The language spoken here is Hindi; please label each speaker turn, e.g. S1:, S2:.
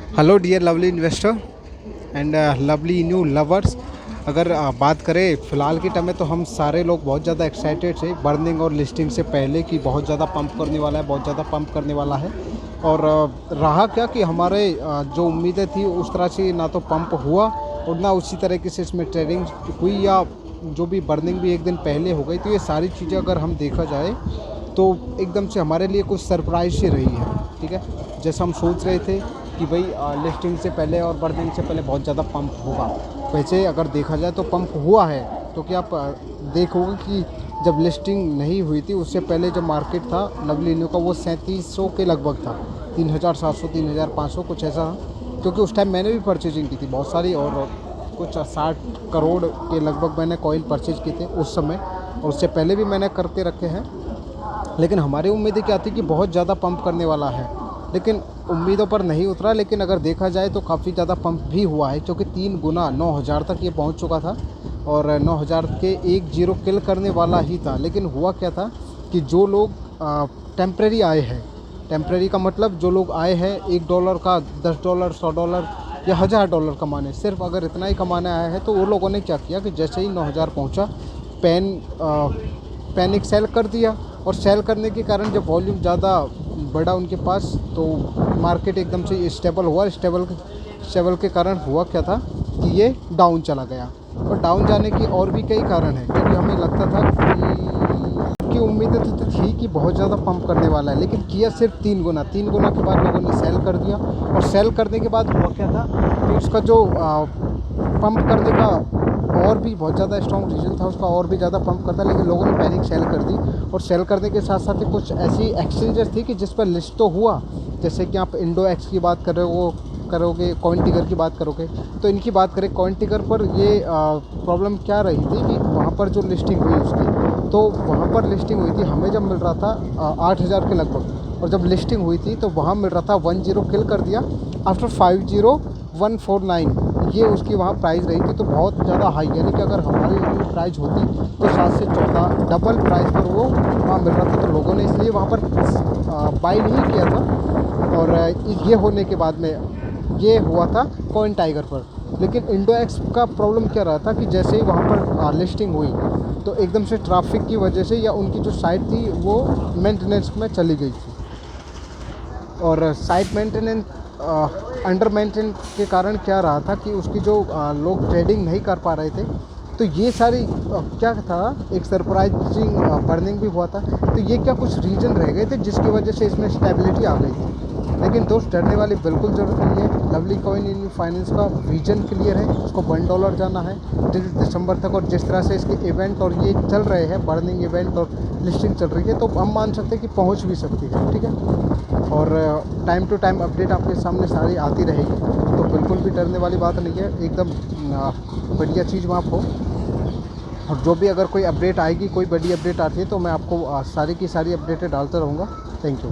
S1: Hello dear lovely investor and lovely new lovers. अगर बात करें फ़िलहाल के टाइम में तो हम सारे लोग बहुत ज़्यादा एक्साइटेड थे बर्निंग और लिस्टिंग से पहले कि बहुत ज़्यादा पंप करने वाला है, बहुत ज़्यादा पंप करने वाला है। और रहा क्या कि हमारे जो उम्मीदें थी उस तरह से ना तो पंप हुआ और ना उसी तरीके से इसमें ट्रेडिंग हुई, या जो भी बर्निंग भी एक दिन पहले हो गई। तो ये सारी चीज़ें अगर हम देखा जाए तो एकदम से हमारे लिए कुछ सरप्राइज़ ही रही है। ठीक है, जैसा हम सोच रहे थे कि भाई लिस्टिंग से पहले और बर्निंग से पहले बहुत ज़्यादा पंप होगा, वैसे अगर देखा जाए तो पंप हुआ है। तो क्या आप देखोगे कि जब लिस्टिंग नहीं हुई थी उससे पहले जो मार्केट था लवली न्यू का वो 3700 के लगभग था, 3700 3500 कुछ ऐसा। क्योंकि उस टाइम मैंने भी परचेजिंग की थी बहुत सारी, और कुछ 60 करोड़ के लगभग मैंने कॉइन परचेज किए थे उस समय, और उससे पहले भी मैंने करके रखे हैं। लेकिन हमारी उम्मीदें क्या थी कि बहुत ज़्यादा पंप करने वाला है, लेकिन उम्मीदों पर नहीं उतरा। लेकिन अगर देखा जाए तो काफ़ी ज़्यादा पंप भी हुआ है, क्योंकि 3 गुना 9000 तक ये पहुंच चुका था, और 9000 के 1 जीरो किल करने वाला ही था। लेकिन हुआ क्या था कि जो लोग टेम्प्रेरी आए हैं, टेम्प्रेरी का मतलब जो लोग आए हैं $1 का $10 $100 या $1000 कमाने, सिर्फ अगर इतना ही कमाने आया है, तो वो लोगों ने क्या किया कि जैसे ही 9000 पहुँचा पैनिक सेल कर दिया। और सेल करने के कारण जब वॉल्यूम ज़्यादा बढ़ा उनके पास, तो मार्केट एकदम से स्टेबल हुआ। स्टेबल के कारण हुआ क्या था कि ये डाउन चला गया। और डाउन जाने की और भी कई कारण हैं, क्योंकि हमें लगता था कि उम्मीदें तो थी कि बहुत ज़्यादा पंप करने वाला है, लेकिन किया सिर्फ 3 गुना के बाद लोगों ने सेल कर दिया। और सेल करने के बाद हुआ क्या था कि उसका जो पंप करने का और भी बहुत ज़्यादा स्ट्रॉन्ग रीज़न था उसका, और भी ज़्यादा पंप करता, लेकिन लोगों ने पैनिक सेल कर दी। और सेल करने के साथ साथ ही कुछ ऐसी एक्सचेंजेस थी कि जिस पर लिस्ट तो हुआ, जैसे कि आप इंडोएक्स की बात कर रहे हो करोगे, कॉइन टिगर की बात करोगे। तो इनकी बात करें कॉइन टिगर पर, ये प्रॉब्लम क्या रही थी कि वहाँ पर जो लिस्टिंग हुई उसकी, तो वहाँ पर लिस्टिंग हुई थी, हमें जब मिल रहा था 8000 के लगभग, और जब लिस्टिंग हुई थी तो वहाँ मिल रहा था 10 किल कर दिया आफ्टर 50149, ये उसकी वहाँ प्राइस रही थी। तो बहुत ज़्यादा हाई, यानी कि अगर हमारी उतनी प्राइस होती तो 7 से 14 डबल प्राइस पर वो वहाँ मिल रहा था। तो लोगों ने इसलिए वहाँ पर बाई नहीं किया था। और ये होने के बाद में ये हुआ था कॉइन टाइगर पर। लेकिन इंडोएक्स का प्रॉब्लम क्या रहा था कि जैसे ही वहाँ पर लिस्टिंग हुई तो एकदम से ट्रैफिक की वजह से, या उनकी जो साइट थी वो मेंटेनेंस में चली गई थी, और साइट मेंटेनेंस अंडर मेंटेन के कारण क्या रहा था कि उसकी जो लोग ट्रेडिंग नहीं कर पा रहे थे। तो ये सारी क्या था, एक सरप्राइजिंग बर्निंग भी हुआ था। तो ये क्या कुछ रीजन रह गए थे जिसकी वजह से इसमें स्टेबिलिटी आ गई थी। लेकिन दोस्त, डरने वाली बिल्कुल ज़रूरत नहीं है। लवली कॉइन इन फाइनेंस का विजन क्लियर है, उसको $1 जाना है दिसंबर तक। और जिस तरह से इसके इवेंट और ये चल रहे हैं, बर्निंग इवेंट और लिस्टिंग चल रही है, तो हम मान सकते हैं कि पहुंच भी सकती है। ठीक है, और टाइम टू टाइम अपडेट आपके सामने सारी आती रहेगी, तो बिल्कुल भी डरने वाली बात नहीं है। एकदम बढ़िया चीज़ वहाँ हो। और जो भी अगर कोई अपडेट आएगी, कोई बड़ी अपडेट आती है, तो मैं आपको सारी की सारी अपडेटें डालता रहूँगा। Thank you.